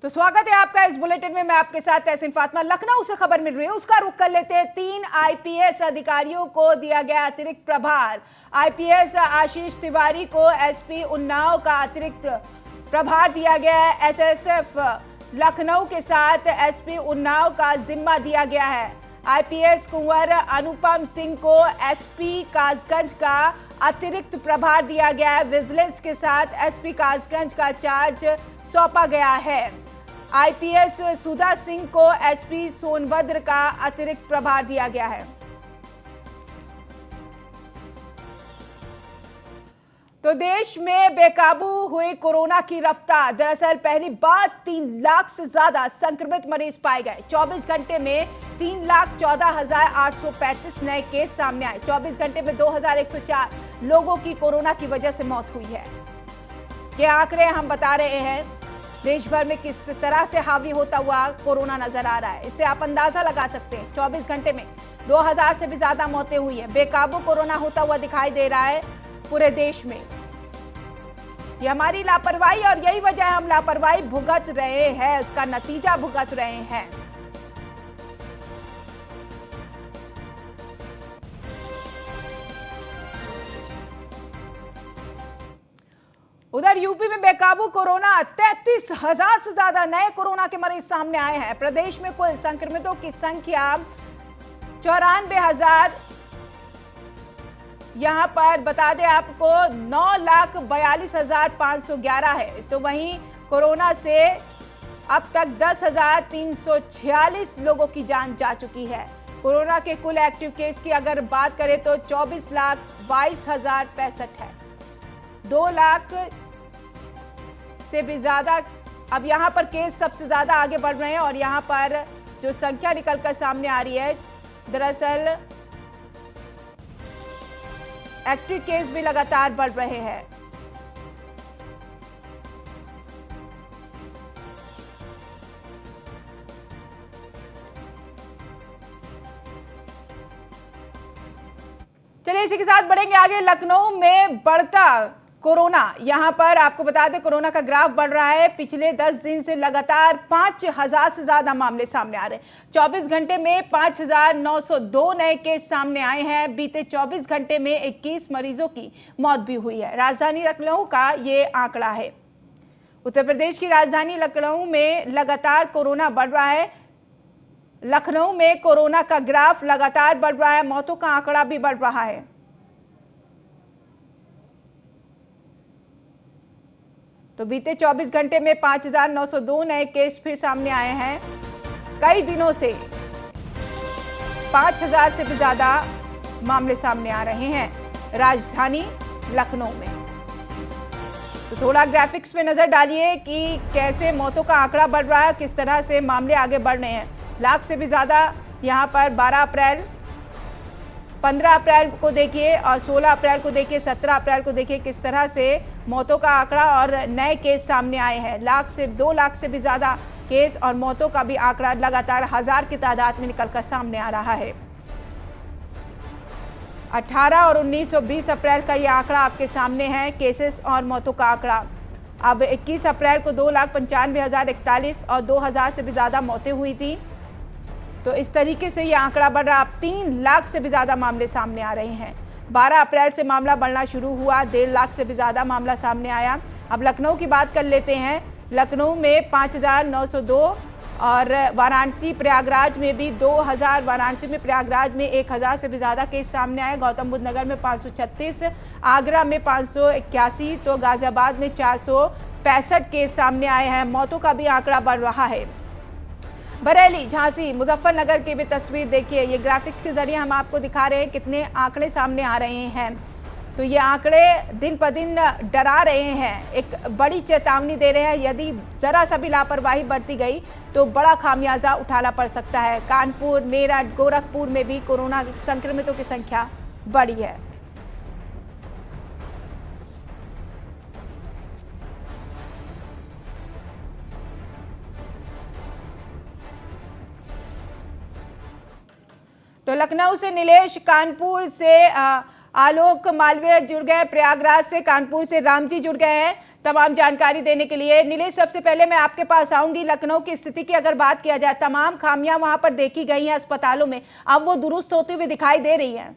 तो स्वागत है आपका इस बुलेटिन में। मैं आपके साथ तहसीन फातिमा। लखनऊ से खबर मिल रही है, उसका रुख कर लेते हैं। 3 आईपीएस अधिकारियों को दिया गया अतिरिक्त प्रभार। आईपीएस आशीष तिवारी को एसपी उन्नाव का अतिरिक्त प्रभार दिया गया है। एसएसएफ लखनऊ के साथ एसपी उन्नाव का जिम्मा दिया गया है। आईपीएस कुंवर अनुपम सिंह को एसपी कासगंज का अतिरिक्त प्रभार दिया गया है। विजिलेंस के साथ एसपी कासगंज का चार्ज सौंपा गया है। आईपीएस सुधा सिंह को एसपी सोनभद्र का अतिरिक्त प्रभार दिया गया है। तो देश में बेकाबू हुई कोरोना की रफ्तार। दरअसल पहली बार 3 लाख से ज्यादा संक्रमित मरीज पाए गए। 24 घंटे में 3,14,835 नए केस सामने आए। 24 घंटे में 2,104 लोगों की कोरोना की वजह से मौत हुई है। ये आंकड़े हम बता रहे हैं देश भर में किस तरह से हावी होता हुआ कोरोना नजर आ रहा है। इससे आप अंदाजा लगा सकते हैं। 24 घंटे में 2000 से भी ज्यादा मौतें हुई है। बेकाबू कोरोना होता हुआ दिखाई दे रहा है पूरे देश में। ये हमारी लापरवाही और यही वजह है हम लापरवाही भुगत रहे हैं, इसका नतीजा भुगत रहे हैं। उधर यूपी में बेकाबू कोरोना, 33,000 से ज्यादा नए कोरोना के मरीज सामने आए हैं। प्रदेश में कुल संक्रमितों की संख्या 94,000 यहां पर बता दें आपको 9,42,511 है। तो वहीं कोरोना से अब तक 10,346 लोगों की जान जा चुकी है। कोरोना के कुल एक्टिव केस की अगर बात करें तो 24,22,065 है। 2 लाख से भी ज्यादा अब यहां पर केस सबसे ज्यादा आगे बढ़ रहे हैं और यहां पर जो संख्या निकलकर सामने आ रही है, दरअसल एक्टिव केस भी लगातार बढ़ रहे हैं। चलिए इसी के साथ बढ़ेंगे आगे। लखनऊ में बढ़ता कोरोना, यहां पर आपको बता दें कोरोना का ग्राफ बढ़ रहा है। पिछले 10 दिन से लगातार 5,000 से ज्यादा मामले सामने आ रहे हैं। 24 घंटे में 5,902 नए केस सामने आए हैं। बीते 24 घंटे में 21 मरीजों की मौत भी हुई है। राजधानी लखनऊ का ये आंकड़ा है। उत्तर प्रदेश की राजधानी लखनऊ में लगातार कोरोना बढ़ रहा है। लखनऊ में कोरोना का ग्राफ लगातार बढ़ रहा है। मौतों का आंकड़ा भी बढ़ रहा है। तो बीते 24 घंटे में 5,902 नए केस फिर सामने आए हैं। कई दिनों से 5,000 से भी ज्यादा मामले सामने आ रहे हैं राजधानी लखनऊ में। तो थोड़ा ग्राफिक्स पे नजर डालिए कि कैसे मौतों का आंकड़ा बढ़ रहा है, किस तरह से मामले आगे बढ़ रहे हैं। लाख से भी ज्यादा यहां पर 12 अप्रैल, 15 अप्रैल को देखिए और 16 अप्रैल को देखिए, 17 अप्रैल को देखिए किस तरह से मौतों का आंकड़ा और नए केस सामने आए हैं। 2 लाख से भी ज्यादा केस और मौतों का भी आंकड़ा लगातार 1000 की तादाद में निकलकर सामने आ रहा है। 18 और 19 और 20 अप्रैल का ये आंकड़ा आपके सामने है, केसेस और मौतों का आंकड़ा। अब 21 अप्रैल को 2,95,041 और 2000 से भी ज्यादा मौतें हुई थी। तो इस तरीके से ये आंकड़ा बढ़ रहा। अब 3 लाख से भी ज्यादा मामले सामने आ रहे हैं। 12 अप्रैल से मामला बढ़ना शुरू हुआ, 1.5 लाख से भी ज्यादा मामला सामने आया। अब लखनऊ की बात कर लेते हैं। लखनऊ में 5,902 और वाराणसी प्रयागराज में भी 2,000, वाराणसी में प्रयागराज में 1,000 से भी ज्यादा केस सामने आए। गौतम बुद्ध नगर में 536, आगरा में 581, तो गाजियाबाद में 465 केस सामने आए हैं। मौतों का भी आंकड़ा बढ़ रहा है। बरेली, झांसी, मुजफ्फरनगर की भी तस्वीर देखिए। ये ग्राफिक्स के जरिए हम आपको दिखा रहे हैं कितने आंकड़े सामने आ रहे हैं। तो ये आंकड़े दिन पर दिन डरा रहे हैं, एक बड़ी चेतावनी दे रहे हैं। यदि जरा सा भी लापरवाही बरती गई तो बड़ा खामियाजा उठाना पड़ सकता है। कानपुर, मेरठ, गोरखपुर में भी कोरोना संक्रमितों की संख्या बढ़ी है। तो लखनऊ से नीलेश, कानपुर से आलोक मालवीय जुड़ गए, प्रयागराज से, कानपुर से रामजी जुड़ गए हैं। तमाम जानकारी देने के लिए। नीलेश, सबसे पहले मैं आपके पास आऊंगी। लखनऊ की स्थिति की अगर बात किया जाए, तमाम खामियां वहां पर देखी गई हैं अस्पतालों में, अब वो दुरुस्त होती हुई दिखाई दे रही हैं।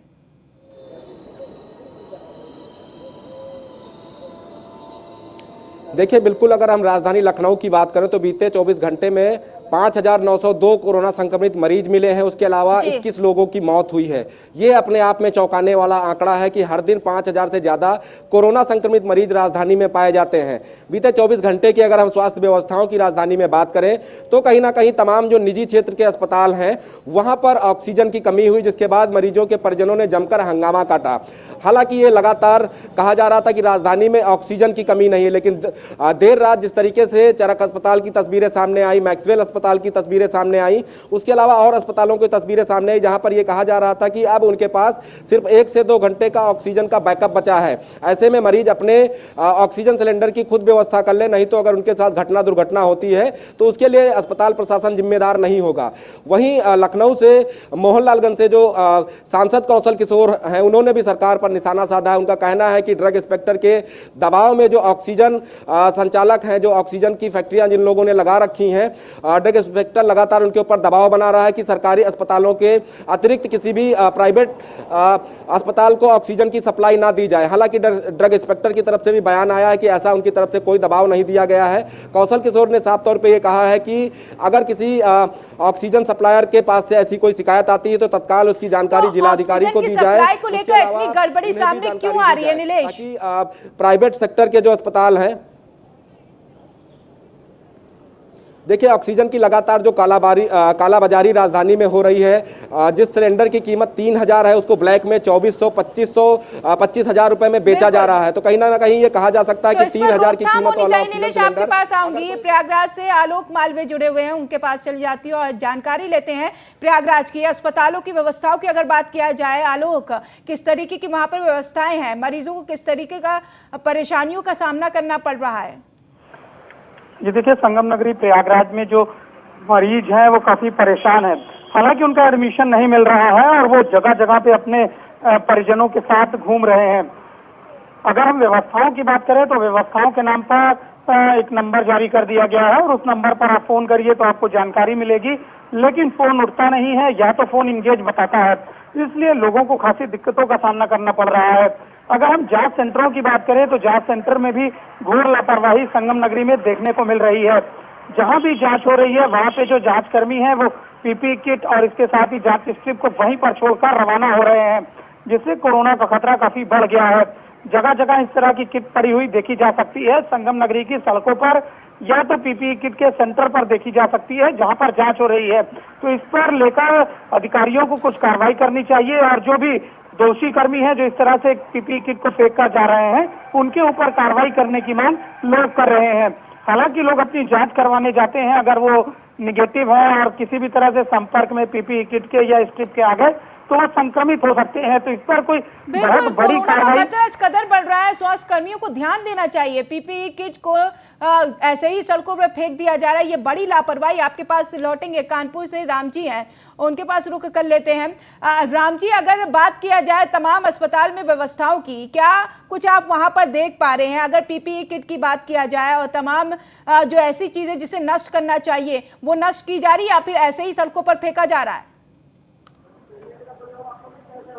देखिए, बिल्कुल अगर हम राजधानी लखनऊ की बात करें तो बीते 24 घंटे में 5,902 कोरोना संक्रमित मरीज मिले हैं। उसके अलावा 21 लोगों की मौत हुई है। ये अपने आप में चौंकाने वाला आंकड़ा है कि हर दिन 5,000 से ज्यादा कोरोना संक्रमित मरीज राजधानी में पाए जाते हैं। बीते 24 घंटे की अगर हम स्वास्थ्य व्यवस्थाओं की राजधानी में बात करें तो कहीं ना कहीं तमाम जो निजी क्षेत्र के अस्पताल हैं वहां पर ऑक्सीजन की कमी हुई, जिसके बाद मरीजों के परिजनों ने जमकर हंगामा काटा। हालांकि ये लगातार कहा जा रहा था कि राजधानी में ऑक्सीजन की कमी नहीं है, लेकिन देर रात जिस तरीके से चरक अस्पताल की तस्वीरें सामने आई, मैक्सवेल अस्पताल की तस्वीरें सामने आई, उसके अलावा और अस्पतालों की तस्वीरें सामने आई जहां पर यह कहा जा रहा था कि अब उनके पास सिर्फ 1 से 2 घंटे का ऑक्सीजन का बैकअप बचा है। ऐसे में मरीज अपने ऑक्सीजन सिलेंडर की खुद व्यवस्था कर ले, नहीं तो अगर उनके साथ घटना दुर्घटना होती है तो उसके लिए अस्पताल प्रशासन जिम्मेदार नहीं होगा। वहीं लखनऊ से मोहनलालगंज से जो सांसद कौशल किशोर हैं, उन्होंने भी सरकार पर निशाना साधा है। उनका कहना है कि ड्रग इंस्पेक्टर के दबाव में जो ऑक्सीजन संचालक हैं, जो ऑक्सीजन की फैक्ट्रियां जिन लोगों ने लगा रखी हैं, ड्रग इंस्पेक्टर लगातार उनके ऊपर दबाव बना रहा है कि सरकारी अस्पतालों के अतिरिक्त किसी भी प्राइवेट अस्पताल को ऑक्सीजन की सप्लाई ना दी जाए। हालांकि ड्रग इंस्पेक्टर की तरफ से भी बयान आया है कि ऐसा उनकी तरफ से कोई दबाव नहीं दिया गया है। कौशल किशोर ने साफ तौर पर यह कहा है कि अगर किसी ऑक्सीजन सप्लायर के पास से ऐसी कोई शिकायत आती है तो तत्काल उसकी जानकारी जिलाधिकारी को दी जाए। सप्लाई को लेकर इतनी गड़बड़ी सामने क्यों आ रही है नीलेश? प्राइवेट सेक्टर के जो अस्पताल हैं, देखिए ऑक्सीजन की लगातार जो कालाबाजारी राजधानी में हो रही है। जिस सिलेंडर की कीमत 3,000 है उसको ब्लैक में 2,400, 25,000 रुपए में बेचा जा रहा है। तो कहीं ना कहीं ये कहा जा सकता है कि 3,000 की कीमत वाला नीलेश, आपके पास आऊंगी। प्रयागराज से आलोक मालवीय जुड़े हुए हैं, उनके पास चली जाती है और जानकारी लेते हैं प्रयागराज की अस्पतालों की व्यवस्थाओं की अगर बात किया जाए। आलोक, किस तरीके की वहां पर व्यवस्थाएं हैं? मरीजों को किस तरीके का परेशानियों का सामना करना पड़ रहा है? ये देखिए, संगम नगरी प्रयागराज में जो मरीज हैं वो काफी परेशान हैं। हालांकि उनका एडमिशन नहीं मिल रहा है और वो जगह जगह पे अपने परिजनों के साथ घूम रहे हैं। अगर हम व्यवस्थाओं की बात करें तो व्यवस्थाओं के नाम पर एक नंबर जारी कर दिया गया है और उस नंबर पर आप फोन करिए तो आपको जानकारी मिलेगी, लेकिन फोन उठता नहीं है या तो फोन इंगेज बताता है। इसलिए लोगों को खासी दिक्कतों का सामना करना पड़ रहा है। अगर हम जांच सेंटरों की बात करें तो जांच सेंटर में भी घोर लापरवाही संगम नगरी में देखने को मिल रही है। जहां भी जांच हो रही है वहां पे जो जांचकर्मी हैं वो पीपीई किट और इसके साथ ही जांच स्ट्रिप को वहीं पर छोड़कर रवाना हो रहे हैं, जिससे कोरोना का खतरा काफी बढ़ गया है। जगह जगह इस तरह की किट पड़ी हुई देखी जा सकती है। संगम नगरी की सड़कों पर या तो पीपीई किट के सेंटर पर देखी जा सकती है जहां पर जांच हो रही है। तो इस पर लेकर अधिकारियों को कुछ कार्रवाई करनी चाहिए और जो भी दोषी कर्मी हैं जो इस तरह से पीपीई किट को फेंक कर जा रहे हैं उनके ऊपर कार्रवाई करने की मांग लोग कर रहे हैं। हालांकि लोग अपनी जांच करवाने जाते हैं, अगर वो निगेटिव है और किसी भी तरह से संपर्क में पीपीई किट के या स्ट्रिप के आ गए तो वो संक्रमित हो सकते हैं। तो इस पर कोई बहुत बड़ी कार्रवाई कदर बढ़ रहा है, स्वास्थ्य कर्मियों को ध्यान देना चाहिए। पीपीई किट को ऐसे ही सड़कों पर फेंक दिया जा रहा है, ये बड़ी लापरवाही। आपके पास लौटेंगे, कानपुर से राम जी हैं, उनके पास रुक कर लेते हैं। राम जी, अगर बात किया जाए तमाम अस्पताल में व्यवस्थाओं की, क्या कुछ आप वहां पर देख पा रहे हैं? अगर पीपीई किट की बात किया जाए और तमाम जो ऐसी चीजें जिसे नष्ट करना चाहिए वो नष्ट की जा रही है या फिर ऐसे ही सड़कों पर फेंका जा रहा है?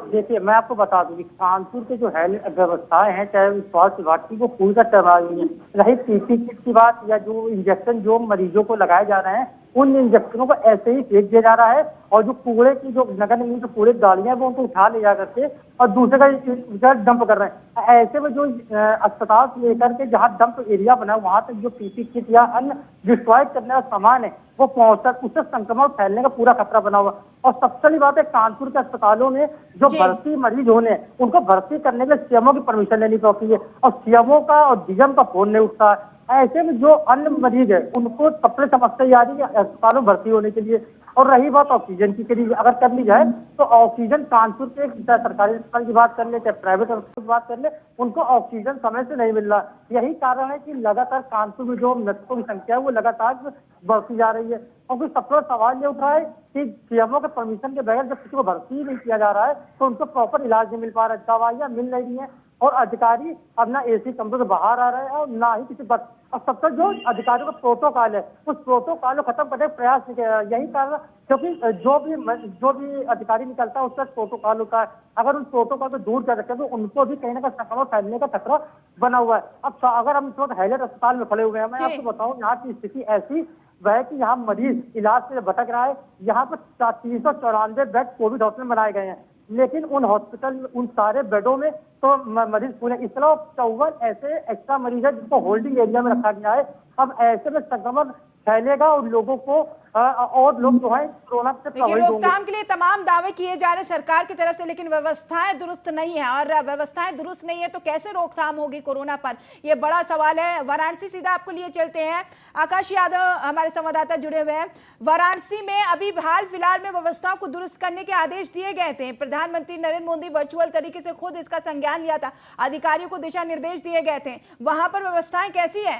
देखिए, मैं आपको बता दूं कि कानपुर के जो हेल्थ व्यवस्थाएं हैं, चाहे स्वास्थ्य विभाग की, वो पूरी तरह करवाई है। रही पीपीई किट की बात या जो इंजेक्शन जो मरीजों को लगाए जा रहे हैं, उन इंजेक्शनों को ऐसे ही फेंक दिया जा रहा है और जो कूड़े की जो नगर निगम की कूड़े गाड़ियां वो उनको उठा ले जा करके और दूसरे का डंप कर रहे हैं। ऐसे में जो अस्पताल से लेकर के जहाँ डंप एरिया बना वहां तक जो पीपीई किट या अन्य डिस्ट्रॉय करने का सामान है वो पहुंचता, उससे संक्रमण फैलने का पूरा खतरा बना हुआ। और सबसे बड़ी बात है, कानपुर के अस्पतालों में जो भर्ती मरीज होने उनको भर्ती करने के लिए सीएमओ की परमिशन लेनी पड़ती है और सीएमओ का और डीएम का फोन नहीं उठता है। ऐसे में जो अन्य मरीज है उनको सबसे समस्या आ रही है अस्पतालों में भर्ती होने के लिए। और रही बात ऑक्सीजन की, अगर कर ली जाए तो ऑक्सीजन कानपुर के सरकारी अस्पताल की बात कर ले चाहे प्राइवेट अस्पताल की बात कर ले, उनको ऑक्सीजन समय से नहीं मिल रहा। यही कारण है कि लगातार कानपुर में जो मृतकों की संख्या है वो लगातार बढ़ती जा रही है। और कोई सबसे सवाल ये उठा है कि सीएमओ के परमिशन के बगैर जब किसी को भर्ती नहीं किया जा रहा है तो उनको प्रॉपर इलाज नहीं मिल पा रहा है, दवाइयां मिल नहीं रही है। और अधिकारी अब ना एसी कमरों से बाहर आ रहे हैं और ना ही किसी बस। अब सबसे जो अधिकारियों का प्रोटोकॉल है उस प्रोटोकॉल को खत्म करने का प्रयास नहीं किया। यही कारण, क्योंकि जो भी अधिकारी निकलता है उसका प्रोटोकॉल होता है, अगर उन प्रोटोकॉल को दूर कर रखे तो उनको भी कहीं ना कहीं संक्रमण फैलने का खतरा बना हुआ है। अब अगर हम इस वक्त हैलेट अस्पताल में खड़े हुए हैं, मैं आपको बताऊं यहाँ की स्थिति ऐसी वह कि यहाँ मरीज इलाज से भटक रहा है। यहाँ पर 394 बेड कोविड हॉस्पिटल बनाए गए हैं, लेकिन उन हॉस्पिटल उन सारे बेडों में तो मरीज पूरे, इस तरह 54 ऐसे एक्स्ट्रा मरीज है जिनको होल्डिंग एरिया में रखा गया है। अब ऐसे में संक्रमण फैलेगा और लोगों को और लोग जो है कोरोना से प्रभावित होंगे। रोकथाम के लिए तमाम दावे किए जा रहे हैं सरकार की तरफ से, लेकिन व्यवस्थाएं दुरुस्त नहीं है, और व्यवस्थाएं दुरुस्त नहीं है तो कैसे रोकथाम होगी कोरोना पर, यह बड़ा सवाल है। वाराणसी सीधा आपको लिए चलते हैं, आकाश यादव हमारे संवाददाता जुड़े हुए हैं। वाराणसी में अभी हाल फिलहाल में व्यवस्थाओं को दुरुस्त करने के आदेश दिए गए थे, प्रधानमंत्री नरेंद्र मोदी वर्चुअल तरीके से खुद इसका संज्ञान लिया था, अधिकारियों को दिशा निर्देश दिए गए थे, वहां पर व्यवस्थाएं कैसी है?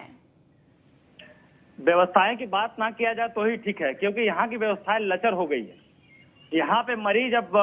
व्यवस्थाएं की बात ना किया जाए तो ही ठीक है, क्योंकि यहाँ की व्यवस्थाएं लचर हो गई है। यहाँ पे मरीज अब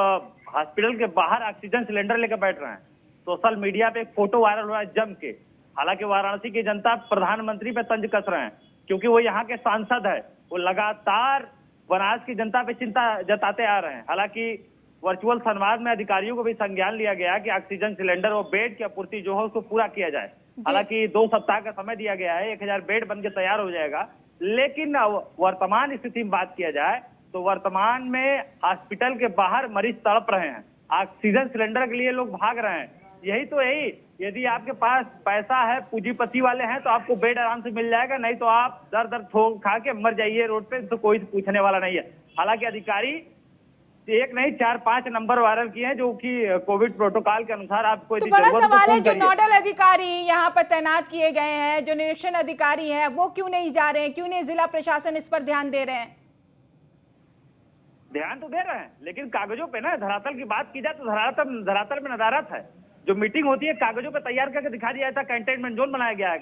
हॉस्पिटल के बाहर ऑक्सीजन सिलेंडर लेकर बैठ रहे हैं। सोशल मीडिया पे एक फोटो वायरल हुआ है जम के। हालांकि वाराणसी की जनता प्रधानमंत्री पे तंज कस रहे हैं, क्योंकि वो यहाँ के सांसद है। वो लगातार बनारस की जनता पे चिंता जताते आ रहे हैं। हालांकि वर्चुअल संवाद में अधिकारियों को भी संज्ञान लिया गया कि ऑक्सीजन सिलेंडर और बेड की आपूर्ति जो है उसको पूरा किया जाए। हालांकि 2 सप्ताह का समय दिया गया है, 1000 बेड बनकर तैयार हो जाएगा। लेकिन वर्तमान स्थिति में बात किया जाए तो वर्तमान में हॉस्पिटल के बाहर मरीज तड़प रहे हैं, ऑक्सीजन सिलेंडर के लिए लोग भाग रहे हैं। यही यदि आपके पास पैसा है, पूंजीपति वाले हैं, तो आपको बेड आराम से मिल जाएगा, नहीं तो आप दर दर खा के मर जाइए रोड पे, तो कोई पूछने वाला नहीं है। हालांकि अधिकारी एक नहीं 4-5 नंबर वायरल किए हैं, जो कि कोविड प्रोटोकॉल के अनुसार आपको तो बड़ा सवाल है, जो नोडल अधिकारी यहाँ पर तैनात किए गए हैं, जो निरीक्षण अधिकारी हैं, वो क्यों नहीं जा रहे हैं? क्यों नहीं जिला प्रशासन इस पर ध्यान दे रहे हैं? ध्यान तो दे रहे हैं, लेकिन कागजों पे ना, धरातल की बात की जाए तो धरातल में नदारत है। जो मीटिंग होती है कागजों पे तैयार करके दिखा दिया जाता है, कंटेनमेंट जोन बनाया गया है,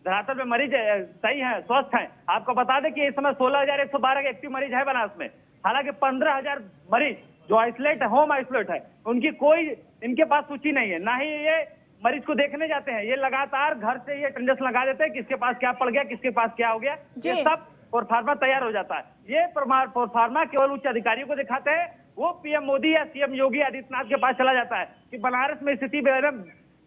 धरातल में मरीज सही है, स्वस्थ है। आपको बता दें कि इस समय 16,112 एक्टिव मरीज है बनारस में। हालांकि 15,000 मरीज जो आइसोलेट है, होम आइसोलेट है, उनकी कोई इनके पास सूची नहीं है, ना ही ये मरीज को देखने जाते हैं। ये लगातार घर से ये अटेंडेंस लगा देते हैं, किसके पास क्या पड़ गया, किसके पास क्या हो गया, ये सब प्रोफार्मा तैयार हो जाता है। ये प्रोफार्मा केवल उच्च अधिकारियों को दिखाते हैं, वो पीएम मोदी या सीएम योगी आदित्यनाथ के पास चला जाता है कि बनारस में स्थिति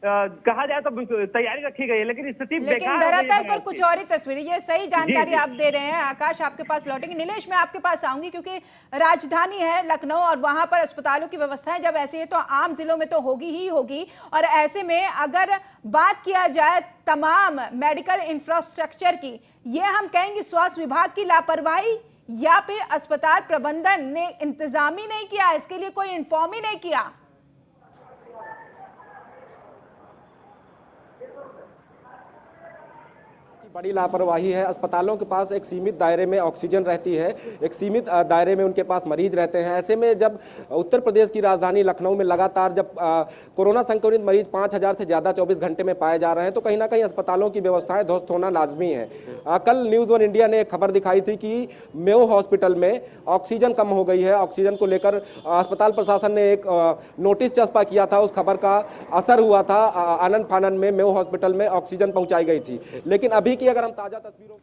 कहा जाए तो तैयारी रखी गई है, लेकिन स्थिति धरातल पर कुछ और ही तस्वीर। ये सही जानकारी आप दे रहे हैं। आकाश आपके पास लौटेंगे, नीलेश मैं आपके पास आऊंगी, क्योंकि राजधानी है लखनऊ और वहां पर अस्पतालों की व्यवस्थाएं जब ऐसी है तो आम जिलों में तो होगी ही होगी। और ऐसे में अगर बात किया जाए तमाम मेडिकल इंफ्रास्ट्रक्चर की, ये हम कहेंगे स्वास्थ्य विभाग की लापरवाही या फिर अस्पताल प्रबंधन ने इंतजाम ही नहीं किया, इसके लिए कोई इन्फॉर्म ही नहीं किया? बड़ी लापरवाही है। अस्पतालों के पास एक सीमित दायरे में ऑक्सीजन रहती है, एक सीमित दायरे में उनके पास मरीज रहते हैं। ऐसे में जब उत्तर प्रदेश की राजधानी लखनऊ में लगातार जब कोरोना संक्रमित मरीज 5,000 से ज़्यादा 24 घंटे में पाए जा रहे हैं, तो कहीं ना कहीं अस्पतालों की व्यवस्थाएं ध्वस्त होना लाजमी है। कल न्यूज़ 1 इंडिया ने एक खबर दिखाई थी कि मेयो हॉस्पिटल में ऑक्सीजन कम हो गई है। ऑक्सीजन को लेकर अस्पताल प्रशासन ने एक नोटिस चस्पा किया था, उस खबर का असर हुआ था। आनन फानन में मेयो हॉस्पिटल में ऑक्सीजन पहुंचाई गई थी, लेकिन अभी की अगर हम ताजा तस्वीरों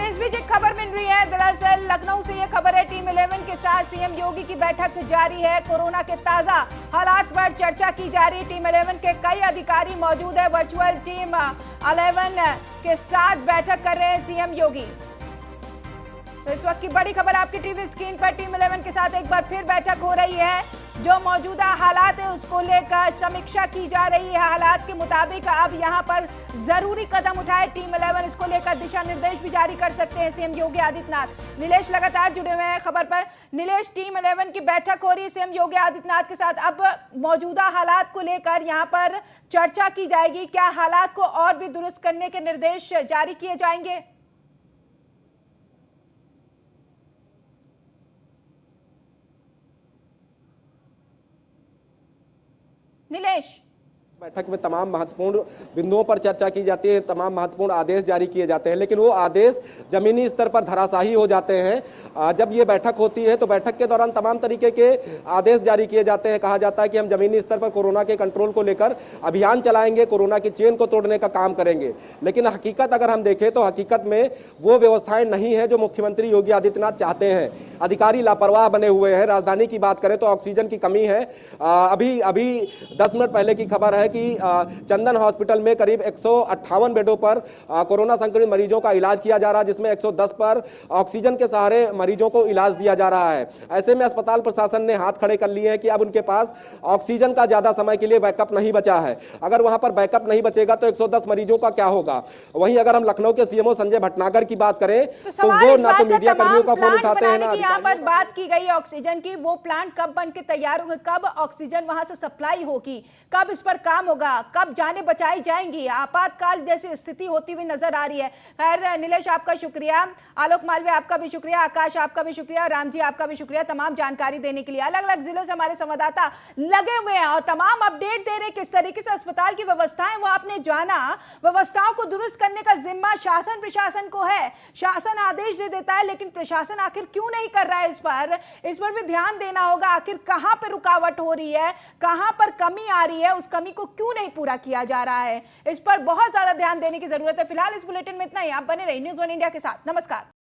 इस बीच एक खबर मिल रही है, दरअसल लखनऊ से ये खबर है, टीम 11 के साथ सीएम योगी की बैठक जारी है। कोरोना के ताजा हालात पर चर्चा की जा रही है। टीम 11 के कई अधिकारी मौजूद है, वर्चुअल टीम 11 के साथ बैठक कर रहे हैं सीएम योगी। तो इस वक्त की बड़ी खबर आपकी टीवी स्क्रीन पर, टीम 11 के साथ एक बार फिर बैठक हो रही है। जो मौजूदा हालात है उसको लेकर समीक्षा की जा रही है। हालात के मुताबिक अब यहां पर जरूरी कदम उठाए टीम 11, इसको लेकर दिशा निर्देश भी जारी कर सकते हैं सीएम योगी आदित्यनाथ। नीलेश लगातार जुड़े हुए हैं खबर पर। नीलेश, टीम 11 की बैठक हो रही है सीएम योगी आदित्यनाथ के साथ, अब मौजूदा हालात को लेकर यहां पर चर्चा की जाएगी। क्या हालात को और भी दुरुस्त करने के निर्देश जारी किए जाएंगे? नीलेश। बैठक में तमाम महत्वपूर्ण बिंदुओं पर चर्चा की जाती है, तमाम महत्वपूर्ण आदेश जारी किए जाते हैं, लेकिन वो आदेश जमीनी स्तर पर धराशायी हो जाते हैं। जब ये बैठक होती है तो बैठक के दौरान तमाम तरीके के आदेश जारी किए जाते हैं। कहा जाता है कि हम जमीनी स्तर पर कोरोना के कंट्रोल को लेकर अभियान चलाएंगे, कोरोना की चेन को तोड़ने का काम करेंगे, लेकिन हकीकत अगर हम देखें तो हकीकत में वो व्यवस्थाएं नहीं है जो मुख्यमंत्री योगी आदित्यनाथ चाहते हैं। अधिकारी लापरवाह बने हुए हैं। राजधानी की बात करें तो ऑक्सीजन की कमी है। अभी 10 मिनट पहले की खबर है कि चंदन हॉस्पिटल में करीब 158 बेडों पर कोरोना संक्रमित मरीजों का इलाज किया जा रहा है, जिसमें 110 पर ऑक्सीजन के सहारे मरीजों को इलाज दिया जा रहा है। ऐसे में अस्पताल प्रशासन ने हाथ खड़े कर लिए हैं कि अब उनके पास ऑक्सीजन का ज्यादा समय के लिए बैकअप नहीं बचा है। अगर वहां पर बैकअप नहीं बचेगा तो 110 मरीजों का क्या होगा। वहीं अगर हम लखनऊ के सीएमओ संजय भटनागर की बात करें तो वो ना तो मीडिया कर्मियों का फोन उठाते हैं ना। यहाँ पर बात की गई ऑक्सीजन की, वो प्लांट कब बन के तैयार होगा, कब ऑक्सीजन वहां से सप्लाई होगी, कब इस पर काम होगा, कब जाने बचाई जाएंगी। आपातकाल जैसी स्थिति होती हुई नजर आ रही है। खैर नीलेश आपका शुक्रिया, आलोक मालवीय आपका भी शुक्रिया, आकाश आपका भी शुक्रिया, राम जी आपका भी शुक्रिया तमाम जानकारी देने के लिए। अलग अलग जिलों से हमारे संवाददाता लगे हुए हैं और तमाम अपडेट दे रहे किस तरीके से अस्पताल की व्यवस्थाएं वो आपने जाना। व्यवस्थाओं को दुरुस्त करने का जिम्मा शासन प्रशासन को है। शासन आदेश दे देता है लेकिन प्रशासन आखिर क्यों नहीं कर रहा है, इस पर भी ध्यान देना होगा। आखिर कहां पर रुकावट हो रही है, कहां पर कमी आ रही है, उस कमी को क्यों नहीं पूरा किया जा रहा है, इस पर बहुत ज्यादा ध्यान देने की जरूरत है। फिलहाल इस बुलेटिन में इतना ही। आप बने रहिए न्यूज़ 1 इंडिया के साथ। नमस्कार।